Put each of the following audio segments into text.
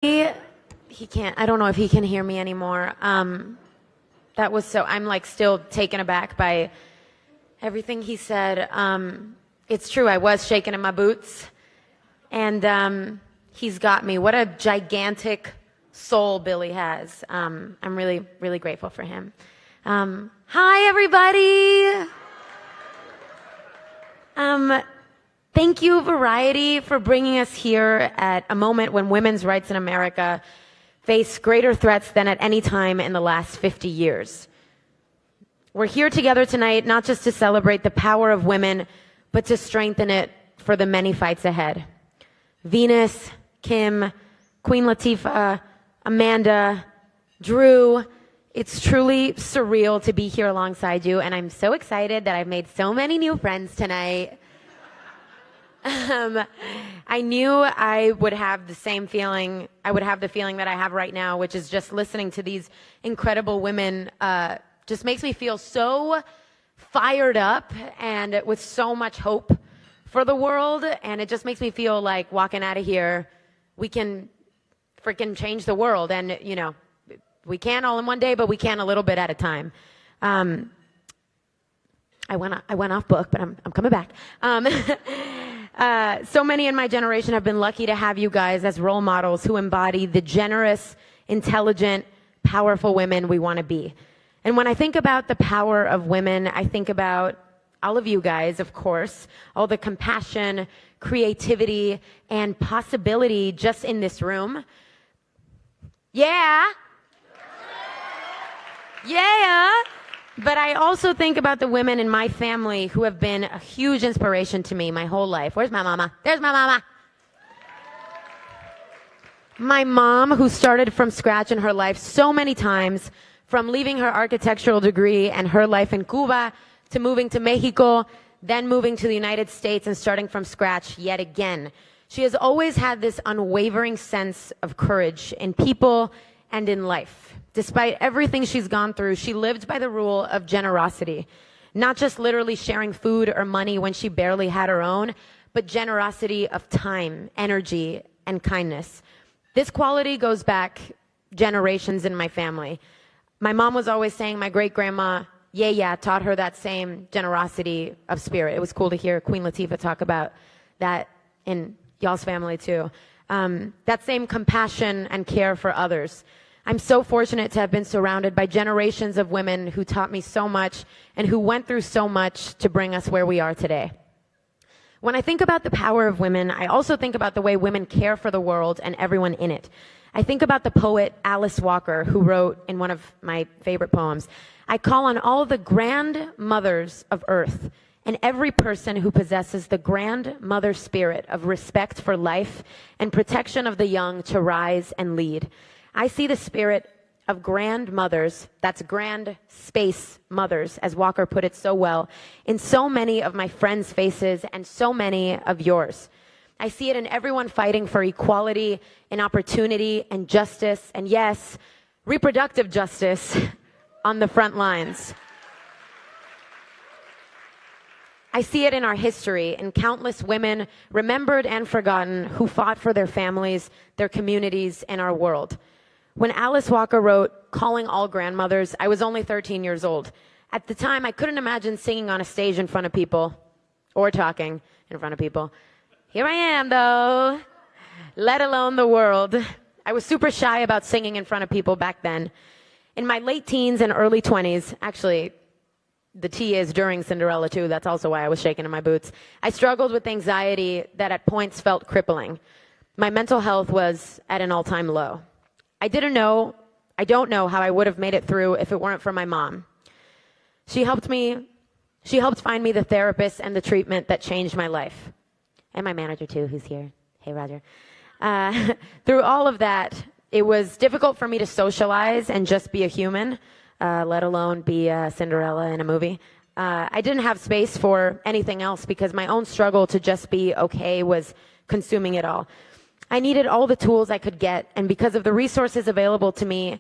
He can't, I don't know if he can hear me anymore. That was so, I'm like still taken aback by everything he said. It's true, I was shaking in my boots, and he's got me. What a gigantic soul Billy has. I'm really, really grateful for him. Hi, everybody. Thank you, Variety, for bringing us here at a moment when women's rights in America face greater threats than at any time in the last 50 years. We're here together tonight not just to celebrate the power of women, but to strengthen it for the many fights ahead. Venus, Kim, Queen Latifah, Amanda, Drew, it's truly surreal to be here alongside you, and I'm so excited that I've made so many new friends tonight. I knew I would have the same feeling. I would have the feeling that I have right now, which is just listening to these incredible women just makes me feel so fired up and with so much hope for the world. And it just makes me feel like walking out of here, we can freaking change the world. And, you know, we can't all in one day, but we can a little bit at a time. I went off book, but I'm coming back. So many in my generation have been lucky to have you guys as role models who embody the generous, intelligent, powerful women we want to be. And when I think about the power of women, I think about all of you guys, of course, all the compassion, creativity, and possibility just in this room. Yeah. Yeah. But I also think about the women in my family who have been a huge inspiration to me my whole life. Where's my mama? There's my mama. My mom, who started from scratch in her life so many times, from leaving her architectural degree and her life in Cuba to moving to Mexico, then moving to the United States and starting from scratch yet again. She has always had this unwavering sense of courage in people and in life. Despite everything she's gone through, she lived by the rule of generosity, not just literally sharing food or money when she barely had her own, but generosity of time, energy, and kindness. This quality goes back generations in my family. My mom was always saying my great-grandma, yeah, taught her that same generosity of spirit. It was cool to hear Queen Latifah talk about that in y'all's family too. That same compassion and care for others. I'm so fortunate to have been surrounded by generations of women who taught me so much and who went through so much to bring us where we are today. When I think about the power of women, I also think about the way women care for the world and everyone in it. I think about the poet Alice Walker, who wrote in one of my favorite poems, I call on all the grandmothers of earth and every person who possesses the grandmother spirit of respect for life and protection of the young to rise and lead. I see the spirit of grandmothers, that's grand space mothers, as Walker put it so well, in so many of my friends' faces and so many of yours. I see it in everyone fighting for equality and opportunity and justice, and yes, reproductive justice on the front lines. I see it in our history, in countless women, remembered and forgotten, who fought for their families, their communities, and our world. When Alice Walker wrote, Calling All Grandmothers, I was only 13 years old. At the time, I couldn't imagine singing on a stage in front of people, or talking in front of people. Here I am, though, let alone the world. I was super shy about singing in front of people back then. In my late teens and early 20s, actually, the T is during Cinderella, too. That's also why I was shaking in my boots. I struggled with anxiety that at points felt crippling. My mental health was at an all-time low. I don't know how I would have made it through if it weren't for my mom. She helped find me the therapist and the treatment that changed my life. And my manager, too, who's here. Hey, Roger. Through all of that, it was difficult for me to socialize and just be a human, let alone be Cinderella in a movie. I didn't have space for anything else because my own struggle to just be okay was consuming it all. I needed all the tools I could get, and because of the resources available to me,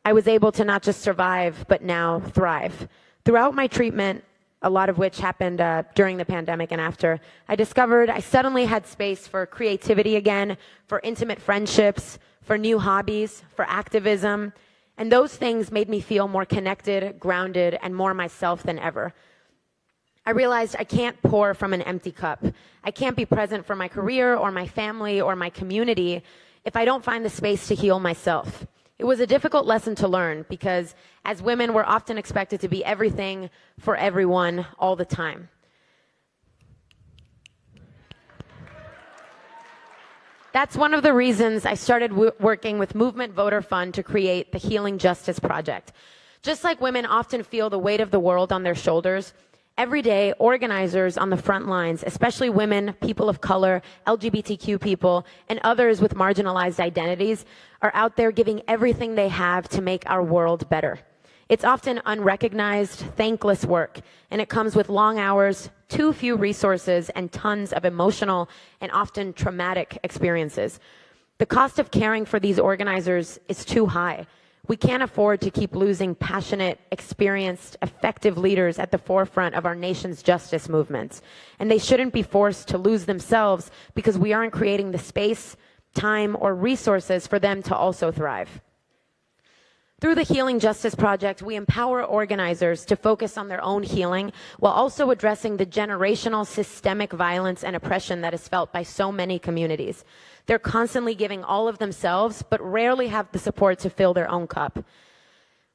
I was able to not just survive, but now thrive. Throughout my treatment, a lot of which happened during the pandemic and after, I discovered I suddenly had space for creativity again, for intimate friendships, for new hobbies, for activism, and those things made me feel more connected, grounded, and more myself than ever. I realized I can't pour from an empty cup. I can't be present for my career or my family or my community if I don't find the space to heal myself. It was a difficult lesson to learn because as women, we're often expected to be everything for everyone all the time. That's one of the reasons I started working with Movement Voter Fund to create the Healing Justice Project. Just like women often feel the weight of the world on their shoulders, every day organizers on the front lines, especially women, people of color, LGBTQ people, and others with marginalized identities, are out there giving everything they have to make our world better. It's often unrecognized, thankless work, and it comes with long hours, too few resources, and tons of emotional and often traumatic experiences. The cost of caring for these organizers is too high. We can't afford to keep losing passionate, experienced, effective leaders at the forefront of our nation's justice movements. And they shouldn't be forced to lose themselves because we aren't creating the space, time, or resources for them to also thrive. Through the Healing Justice Project, we empower organizers to focus on their own healing while also addressing the generational systemic violence and oppression that is felt by so many communities. They're constantly giving all of themselves, but rarely have the support to fill their own cup.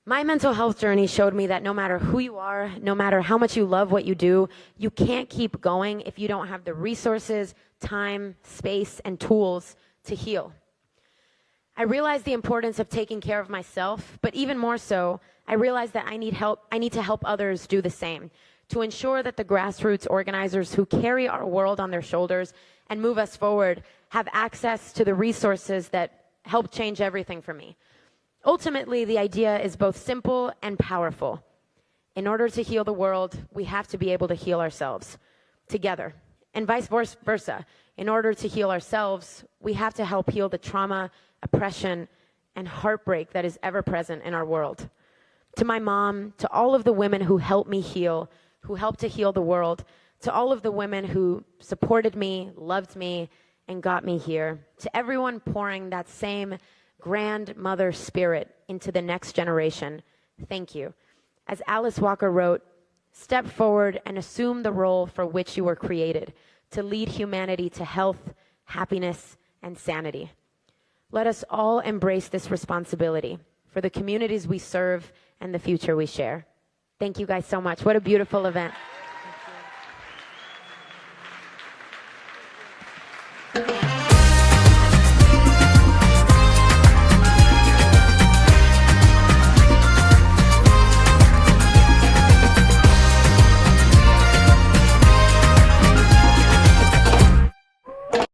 My mental health journey showed me that no matter who you are, no matter how much you love what you do, you can't keep going if you don't have the resources, time, space, and tools to heal. I realized the importance of taking care of myself, but even more so, I realized that I need to help others do the same, to ensure that the grassroots organizers who carry our world on their shoulders and move us forward have access to the resources that help change everything for me. Ultimately, the idea is both simple and powerful. In order to heal the world, we have to be able to heal ourselves together, and vice versa. In order to heal ourselves, we have to help heal the trauma, oppression, and heartbreak that is ever present in our world. To my mom, to all of the women who helped me heal, who helped to heal the world, to all of the women who supported me, loved me, and got me here, to everyone pouring that same grandmother spirit into the next generation, thank you. As Alice Walker wrote, step forward and assume the role for which you were created, to lead humanity to health, happiness, and sanity. Let us all embrace this responsibility for the communities we serve and the future we share. Thank you guys so much. What a beautiful event.